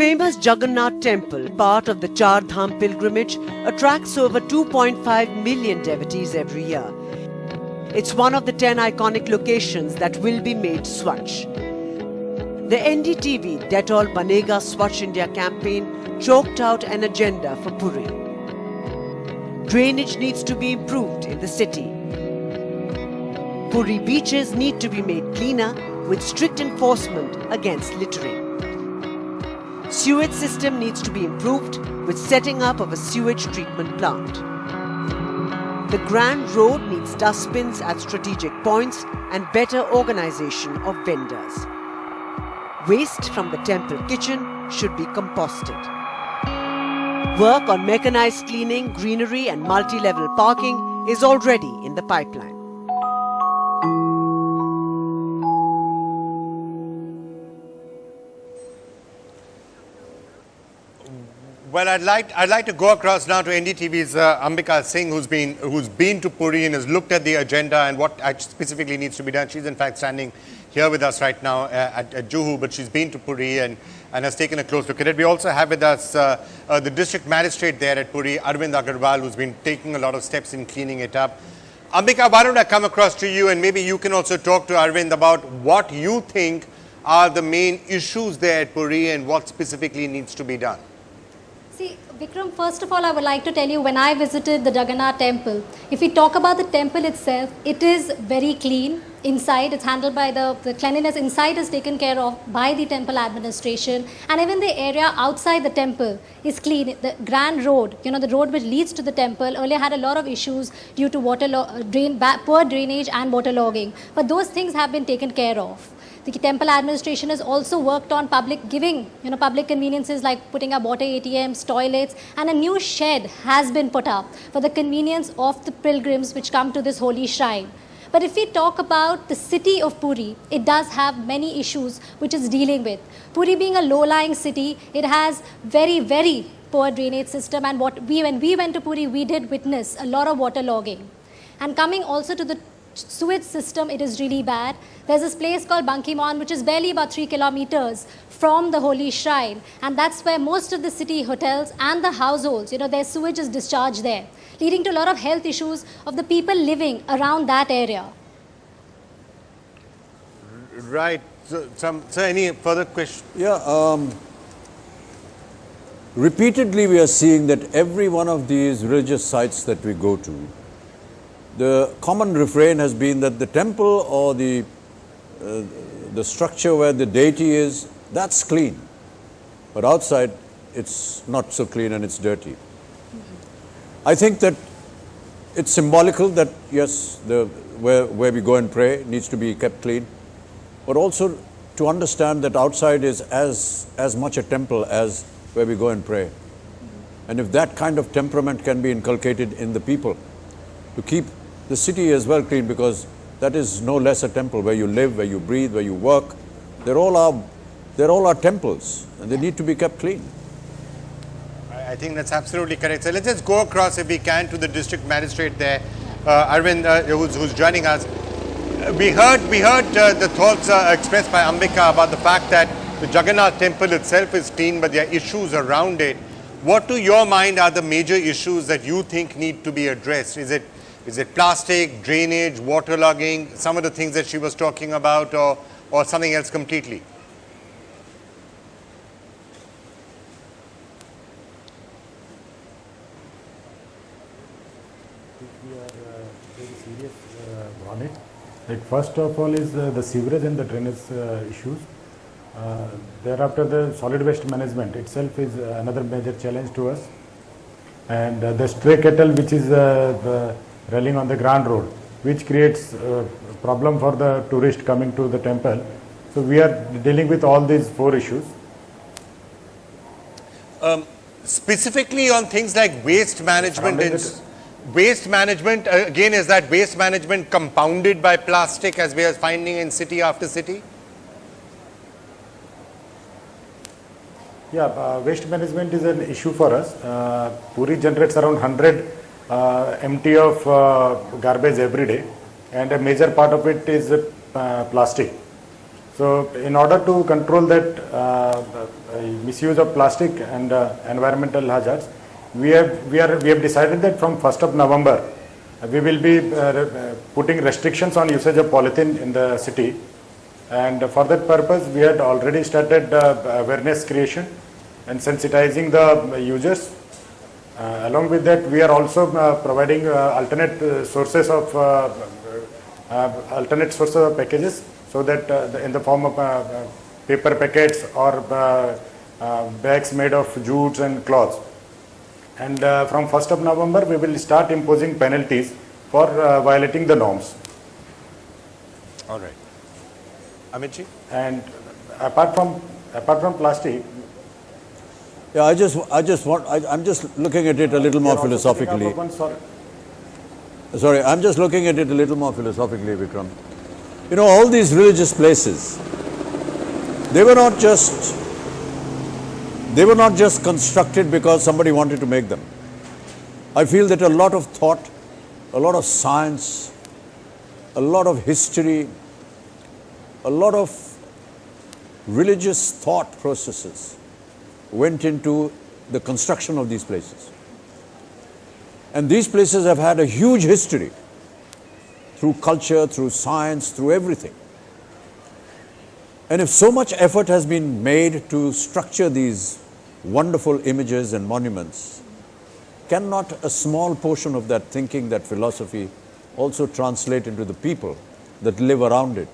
famous Jagannath Temple, part of the Char Dham pilgrimage, attracts over 2.5 million devotees every year. It's one of the 10 iconic locations that will be made Swachh. The NDTV Dettol Banega Swachh India campaign chalked out an agenda for Puri. Drainage needs to be improved in the city. Puri beaches need to be made cleaner with strict enforcement against littering. Sewage system needs to be improved with setting up of a sewage treatment plant. The Grand Road needs dustbins at strategic points and better organization of vendors. Waste from the temple kitchen should be composted. Work on mechanized cleaning, greenery and multi-level parking is already in the pipeline. Well, I'd like to go across now to NDTV's Ambika Singh, who's been to Puri and has looked at the agenda and what specifically needs to be done. She's in fact standing here with us right now at Juhu, but she's been to Puri and has taken a close look at it. We also have with us the district magistrate there at Puri, Aravind Agrawal, who's been taking a lot of steps in cleaning it up. Ambika, why don't I come across to you, and maybe you can also talk to Aravind about what you think are the main issues there at Puri and what specifically needs to be done. See, Vikram, first of all, I would like to tell you, when I visited the Jagannath Temple, if we talk about the temple itself, it is very clean inside. It's handled by the cleanliness inside is taken care of by the temple administration, and even the area outside the temple is clean. The Grand Road, the road which leads to the temple, earlier had a lot of issues due to poor drainage and waterlogging, but those things have been taken care of. The temple administration has also worked on public conveniences like putting up water ATMs, toilets, and a new shed has been put up for the convenience of the pilgrims which come to this holy shrine. But if we talk about the city of Puri, it does have many issues which it's dealing with. Puri being a low-lying city, it has very, very poor drainage system, and when we went to Puri, we did witness a lot of waterlogging. And coming also to the sewage system, it is really bad. There's this place called Bankimon, which is barely about 3 kilometers from the holy shrine, and that's where most of the city hotels and the households, their sewage is discharged there, leading to a lot of health issues of the people living around that area. Right. So any further questions? Yeah. Repeatedly we are seeing that every one of these religious sites that we go to, the common refrain has been that the temple or the structure where the deity is, that's clean. But outside, it's not so clean and it's dirty. I think that it's symbolical that, yes, where we go and pray needs to be kept clean. But also to understand that outside is as much a temple as where we go and pray. And if that kind of temperament can be inculcated in the people, to keep the city as well clean, because that is no less a temple where you live, where you breathe, where you work. They're all our temples, and they need to be kept clean. I think that's absolutely correct. So let's just go across, if we can, to the district magistrate there, Aravind, who's joining us. We heard the thoughts expressed by Ambika about the fact that the Jagannath Temple itself is clean, but there are issues around it. What, to your mind, are the major issues that you think need to be addressed? Is it plastic, drainage, waterlogging, some of the things that she was talking about, or something else completely? We are very serious on it. Like, first of all is the sewerage and the drainage issues. Thereafter, the solid waste management itself is another major challenge to us. And the stray cattle, which is rallying on the Grand Road, which creates a problem for the tourist coming to the temple. So we are dealing with all these 4 issues. Specifically on things like waste management. Waste management, again, is that waste management compounded by plastic as we are finding in city after city? Yeah, waste management is an issue for us. Puri generates around 100 MT of garbage every day, and a major part of it is plastic. So in order to control that misuse of plastic and environmental hazards, we have decided that from 1st of November, we will be putting restrictions on usage of polythene in the city. And for that purpose, we had already started awareness creation and sensitizing the users. Along with that, we are also providing alternate sources of packages, so that in the form of paper packets or bags made of jutes and cloths. And from 1st of November, we will start imposing penalties for violating the norms. All right. Amitji? And apart from plastic, Yeah, I'm just looking at it a little more philosophically. Sorry, I'm just looking at it a little more philosophically, Vikram. You know, all these religious places, they were not just constructed because somebody wanted to make them. I feel that a lot of thought, a lot of science, a lot of history, a lot of religious thought processes went into the construction of these places. And these places have had a huge history through culture, through science, through everything. And if so much effort has been made to structure these wonderful images and monuments, cannot a small portion of that thinking, that philosophy, also translate into the people that live around it,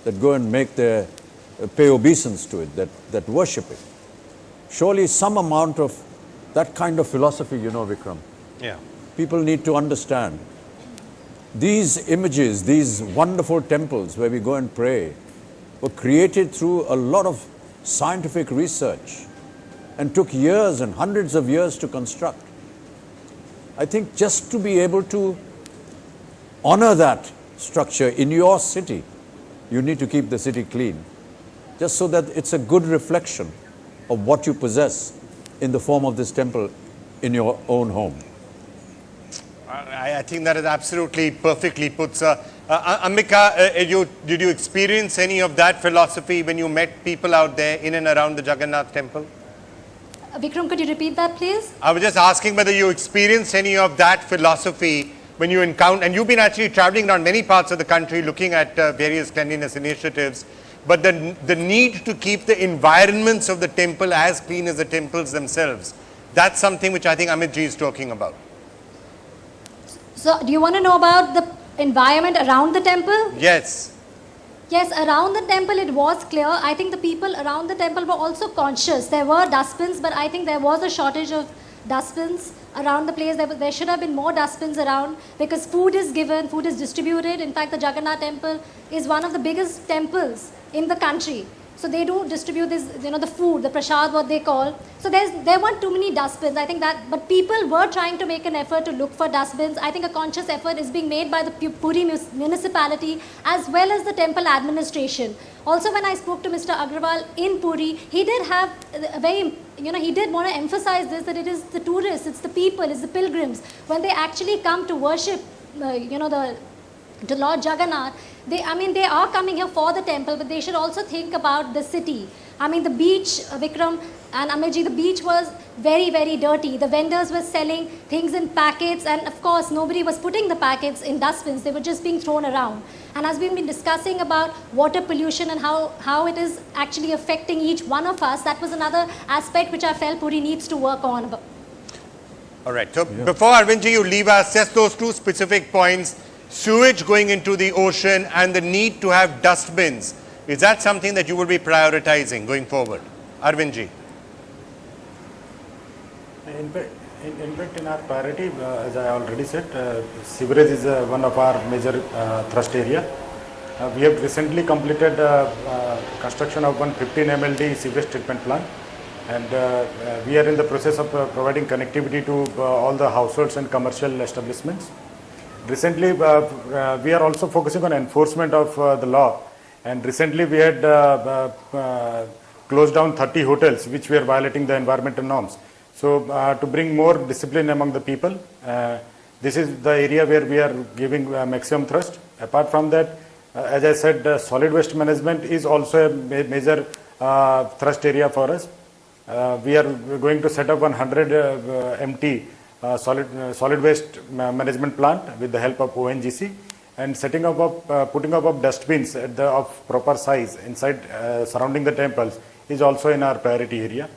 that go and pay obeisance to it, that worship it? Surely some amount of that kind of philosophy, you know, Vikram. Yeah. People need to understand. These images, these wonderful temples where we go and pray, were created through a lot of scientific research and took years and hundreds of years to construct. I think just to be able to honor that structure in your city, you need to keep the city clean, just so that it's a good reflection of what you possess in the form of this temple in your own home. I think that is absolutely perfectly put, sir. Ambika, did you experience any of that philosophy when you met people out there in and around the Jagannath Temple? Vikram, could you repeat that, please? I was just asking whether you experienced any of that philosophy when you encounter, and you've been actually traveling around many parts of the country looking at various cleanliness initiatives, but the need to keep the environments of the temple as clean as the temples themselves, that's something which I think Amit ji is talking about. So, do you want to know about the environment around the temple? Yes. Yes, around the temple it was clear. I think the people around the temple were also conscious. There were dustbins, but I think there was a shortage of dustbins around the place. There should have been more dustbins around, because food is given, food is distributed. In fact, the Jagannath Temple is one of the biggest temples in the country. So they do distribute this, the food, the prasad, what they call. So there weren't too many dustbins. I think that, but people were trying to make an effort to look for dustbins. I think a conscious effort is being made by the Puri municipality as well as the temple administration. Also, when I spoke to Mr. Agrawal in Puri, he did have a very, he did want to emphasize this, that it is the tourists, it's the people, it's the pilgrims. When they actually come to worship, the Lord Jagannath, they are coming here for the temple, but they should also think about the city. The beach, Vikram and Amitji, the beach was very, very dirty. The vendors were selling things in packets, and of course, nobody was putting the packets in dustbins. They were just being thrown around. And as we've been discussing about water pollution and how it is actually affecting each one of us, that was another aspect which I felt Puri needs to work on. All right. So before Aravind ji, you leave us, just those two specific points. Sewage going into the ocean and the need to have dustbins. Is that something that you will be prioritizing going forward? Aravind ji. In fact, in our priority, as I already said, sewerage is one of our major thrust area. We have recently completed construction of 115 MLD sewage treatment plant, and we are in the process of providing connectivity to all the households and commercial establishments. Recently, we are also focusing on enforcement of the law, and recently we had closed down 30 hotels which were violating the environmental norms. So to bring more discipline among the people, this is the area where we are giving maximum thrust. Apart from that, As I said, solid waste management is also a major thrust area for us. We are going to set up 100 MT solid waste management plant with the help of ONGC, and setting up putting up of dustbins of proper size inside surrounding the temples is also in our priority area.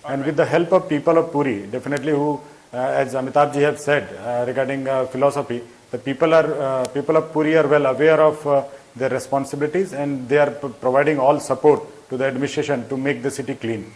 And with the help of people of Puri, definitely who, as Amitabh ji have said regarding philosophy, the people of Puri are well aware of their responsibilities, and they are providing all support to the administration to make the city clean.